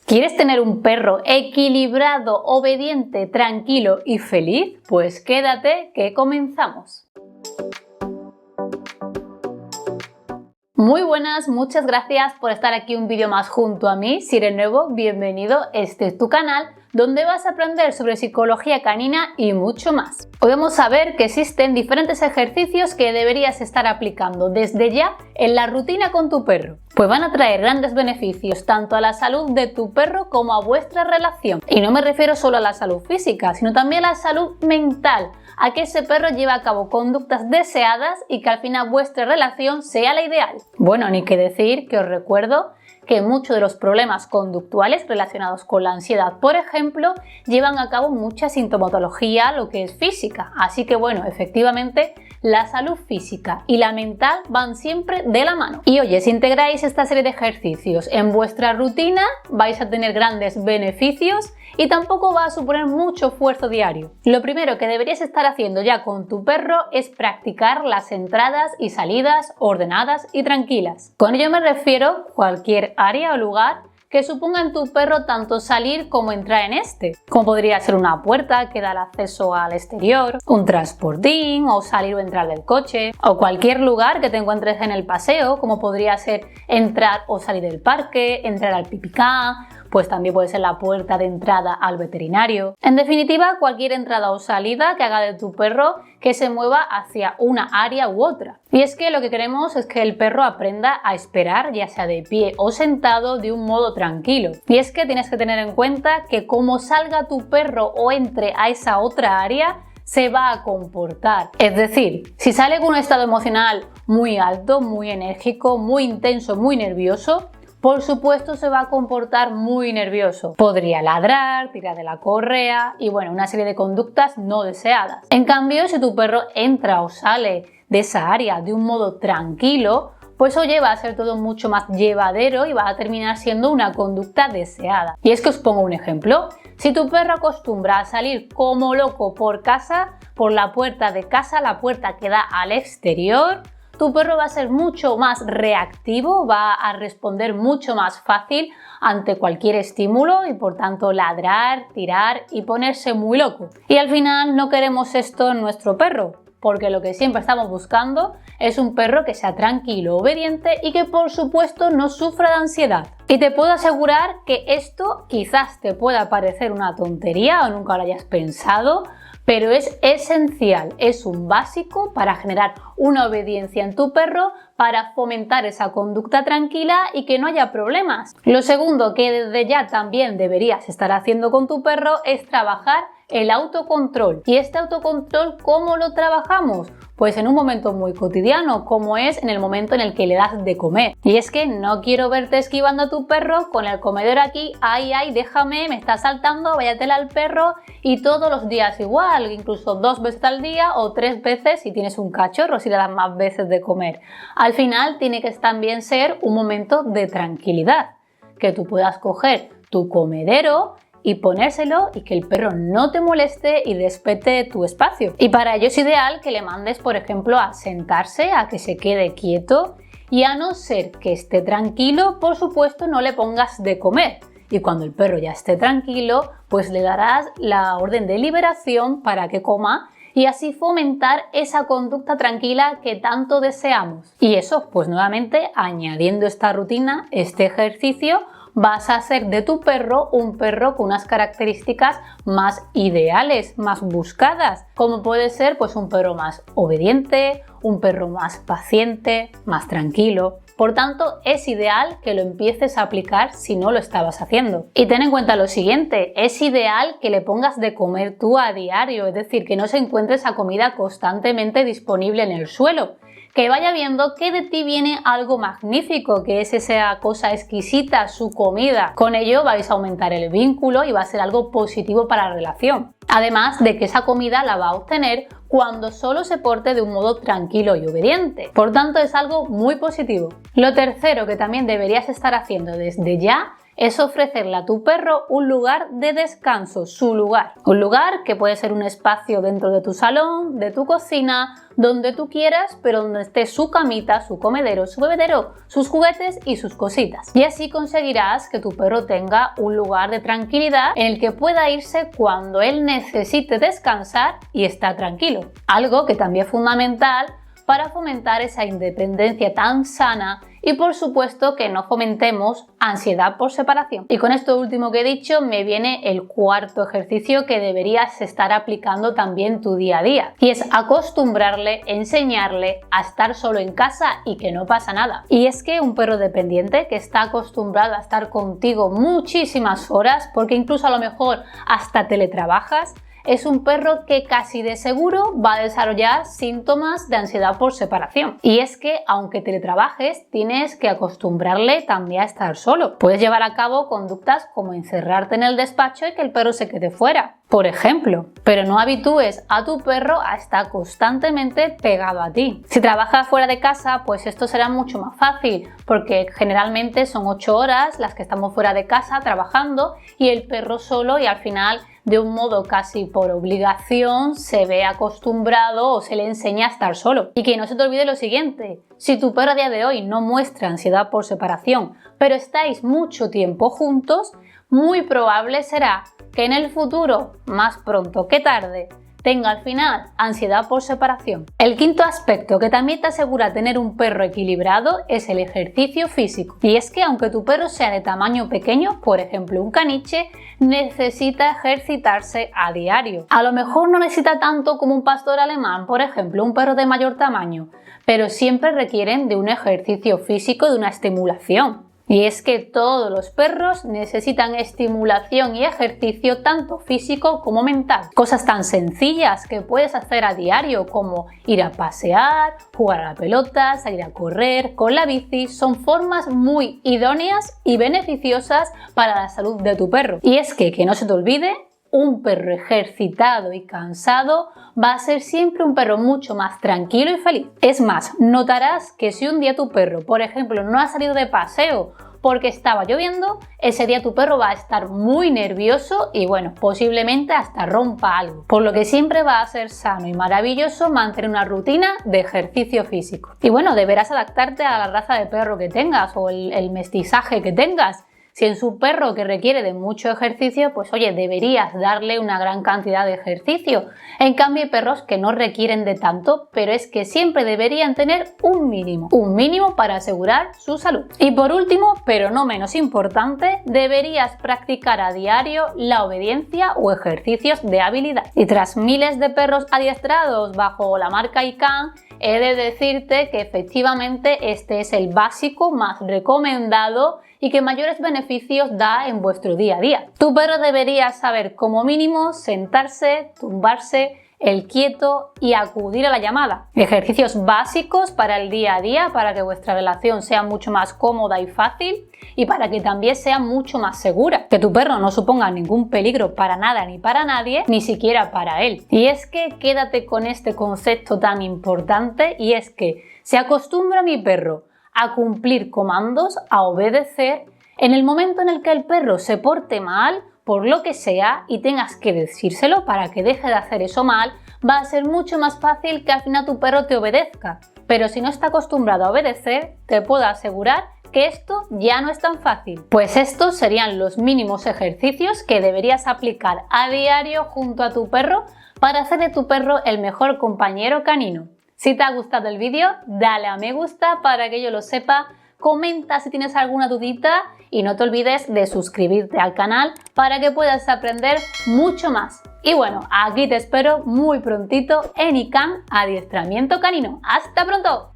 ¿Quieres tener un perro equilibrado, obediente, tranquilo y feliz? Pues quédate que comenzamos. Muy buenas, muchas gracias por estar aquí un vídeo más junto a mí. Si eres nuevo, bienvenido, este es tu canal donde vas a aprender sobre psicología canina y mucho más. Hoy vamos a ver que existen diferentes ejercicios que deberías estar aplicando desde ya en la rutina con tu perro, pues van a traer grandes beneficios tanto a la salud de tu perro como a vuestra relación. Y no me refiero solo a la salud física, sino también a la salud mental, a que ese perro lleve a cabo conductas deseadas y que al final vuestra relación sea la ideal. Bueno, ni que decir que os recuerdo que muchos de los problemas conductuales relacionados con la ansiedad, por ejemplo, llevan a cabo mucha sintomatología, lo que es física. Así que bueno, efectivamente, la salud física y la mental van siempre de la mano. Y oye, si integráis esta serie de ejercicios en vuestra rutina, vais a tener grandes beneficios y tampoco va a suponer mucho esfuerzo diario. Lo primero que deberías estar haciendo ya con tu perro es practicar las entradas y salidas ordenadas y tranquilas. Con ello me refiero a cualquier área o lugar que suponga en tu perro tanto salir como entrar en este, como podría ser una puerta que da el acceso al exterior, un transportín o salir o entrar del coche, o cualquier lugar que te encuentres en el paseo, como podría ser entrar o salir del parque, entrar al pipicán, pues también puede ser la puerta de entrada al veterinario. En definitiva, cualquier entrada o salida que haga de tu perro que se mueva hacia una área u otra. Y es que lo que queremos es que el perro aprenda a esperar, ya sea de pie o sentado, de un modo tranquilo. Y es que tienes que tener en cuenta que como salga tu perro o entre a esa otra área, se va a comportar. Es decir, si sale con un estado emocional muy alto, muy enérgico, muy intenso, muy nervioso, por supuesto se va a comportar muy nervioso. Podría ladrar, tirar de la correa y bueno, una serie de conductas no deseadas. En cambio, si tu perro entra o sale de esa área de un modo tranquilo, pues oye, va a ser todo mucho más llevadero y va a terminar siendo una conducta deseada. Y es que os pongo un ejemplo. Si tu perro acostumbra a salir como loco por casa, por la puerta de casa, la puerta que da al exterior, tu perro va a ser mucho más reactivo, va a responder mucho más fácil ante cualquier estímulo y por tanto ladrar, tirar y ponerse muy loco. Y al final no queremos esto en nuestro perro, porque lo que siempre estamos buscando es un perro que sea tranquilo, obediente y que por supuesto no sufra de ansiedad. Y te puedo asegurar que esto quizás te pueda parecer una tontería o nunca lo hayas pensado, pero es esencial, es un básico para generar una obediencia en tu perro, para fomentar esa conducta tranquila y que no haya problemas. Lo segundo que desde ya también deberías estar haciendo con tu perro es trabajar el autocontrol. ¿Y este autocontrol cómo lo trabajamos? Pues en un momento muy cotidiano, como es en el momento en el que le das de comer. Y es que no quiero verte esquivando a tu perro con el comedor aquí, ay, déjame, me está saltando, váyatela al perro, y todos los días igual, incluso 2 veces al día o 3 veces si tienes un cachorro, si le das más veces de comer. Al final tiene que también ser un momento de tranquilidad, que tú puedas coger tu comedero y ponérselo y que el perro no te moleste y respete tu espacio. Y para ello es ideal que le mandes, por ejemplo, a sentarse, a que se quede quieto y a no ser que esté tranquilo, por supuesto, no le pongas de comer. Y cuando el perro ya esté tranquilo, pues le darás la orden de liberación para que coma y así fomentar esa conducta tranquila que tanto deseamos. Y eso, pues nuevamente, añadiendo esta rutina, este ejercicio, vas a hacer de tu perro un perro con unas características más ideales, más buscadas, como puede ser pues un perro más obediente, un perro más paciente, más tranquilo. Por tanto, es ideal que lo empieces a aplicar si no lo estabas haciendo. Y ten en cuenta lo siguiente, es ideal que le pongas de comer tú a diario, es decir, que no se encuentre esa comida constantemente disponible en el suelo. Que vaya viendo que de ti viene algo magnífico, que es esa cosa exquisita, su comida. Con ello vais a aumentar el vínculo y va a ser algo positivo para la relación. Además de que esa comida la va a obtener cuando solo se porte de un modo tranquilo y obediente. Por tanto, es algo muy positivo. Lo tercero que también deberías estar haciendo desde ya es ofrecerle a tu perro un lugar de descanso, su lugar. Un lugar que puede ser un espacio dentro de tu salón, de tu cocina, donde tú quieras, pero donde esté su camita, su comedero, su bebedero, sus juguetes y sus cositas. Y así conseguirás que tu perro tenga un lugar de tranquilidad en el que pueda irse cuando él necesite descansar y estar tranquilo. Algo que también es fundamental para fomentar esa independencia tan sana y por supuesto que no fomentemos ansiedad por separación. Y con esto último que he dicho me viene el cuarto ejercicio que deberías estar aplicando también tu día a día, y es acostumbrarle, enseñarle a estar solo en casa y que no pasa nada. Y es que un perro dependiente que está acostumbrado a estar contigo muchísimas horas, porque incluso a lo mejor hasta teletrabajas, es un perro que casi de seguro va a desarrollar síntomas de ansiedad por separación. Y es que aunque teletrabajes, tienes que acostumbrarle también a estar solo. Puedes llevar a cabo conductas como encerrarte en el despacho y que el perro se quede fuera, por ejemplo, pero no habitúes a tu perro a estar constantemente pegado a ti. Si trabajas fuera de casa, pues esto será mucho más fácil, porque generalmente son 8 horas las que estamos fuera de casa trabajando y el perro solo, y al final de un modo casi por obligación se ve acostumbrado o se le enseña a estar solo. Y que no se te olvide lo siguiente: si tu perro a día de hoy no muestra ansiedad por separación, pero estáis mucho tiempo juntos, muy probable será que en el futuro, más pronto que tarde, tenga al final ansiedad por separación. El quinto aspecto que también te asegura tener un perro equilibrado es el ejercicio físico. Y es que aunque tu perro sea de tamaño pequeño, por ejemplo un caniche, necesita ejercitarse a diario. A lo mejor no necesita tanto como un pastor alemán, por ejemplo, un perro de mayor tamaño, pero siempre requieren de un ejercicio físico, de una estimulación. Y es que todos los perros necesitan estimulación y ejercicio tanto físico como mental. Cosas tan sencillas que puedes hacer a diario como ir a pasear, jugar a la pelota, salir a correr, con la bici, son formas muy idóneas y beneficiosas para la salud de tu perro. Y es que no se te olvide, un perro ejercitado y cansado va a ser siempre un perro mucho más tranquilo y feliz. Es más, notarás que si un día tu perro, por ejemplo, no ha salido de paseo porque estaba lloviendo, ese día tu perro va a estar muy nervioso y bueno, posiblemente hasta rompa algo. Por lo que siempre va a ser sano y maravilloso mantener una rutina de ejercicio físico. Y bueno, deberás adaptarte a la raza de perro que tengas o el mestizaje que tengas. Si es un perro que requiere de mucho ejercicio, pues oye, deberías darle una gran cantidad de ejercicio. En cambio hay perros que no requieren de tanto, pero es que siempre deberían tener un mínimo para asegurar su salud. Y por último, pero no menos importante, deberías practicar a diario la obediencia o ejercicios de habilidad. Y tras miles de perros adiestrados bajo la marca ICANN, he de decirte que efectivamente este es el básico más recomendado y que mayores beneficios da en vuestro día a día. Tu perro debería saber como mínimo sentarse, tumbarse, el quieto y acudir a la llamada. Ejercicios básicos para el día a día, para que vuestra relación sea mucho más cómoda y fácil y para que también sea mucho más segura. Que tu perro no suponga ningún peligro para nada ni para nadie, ni siquiera para él. Y es que quédate con este concepto tan importante, y es que se acostumbra mi perro a cumplir comandos, a obedecer. En el momento en el que el perro se porte mal, por lo que sea, y tengas que decírselo para que deje de hacer eso mal, va a ser mucho más fácil que al final tu perro te obedezca. Pero si no está acostumbrado a obedecer, te puedo asegurar que esto ya no es tan fácil. Pues estos serían los mínimos ejercicios que deberías aplicar a diario junto a tu perro para hacer de tu perro el mejor compañero canino. Si te ha gustado el vídeo, dale a me gusta para que yo lo sepa, comenta si tienes alguna dudita y no te olvides de suscribirte al canal para que puedas aprender mucho más. Y bueno, aquí te espero muy prontito en ICANN Adiestramiento Canino. ¡Hasta pronto!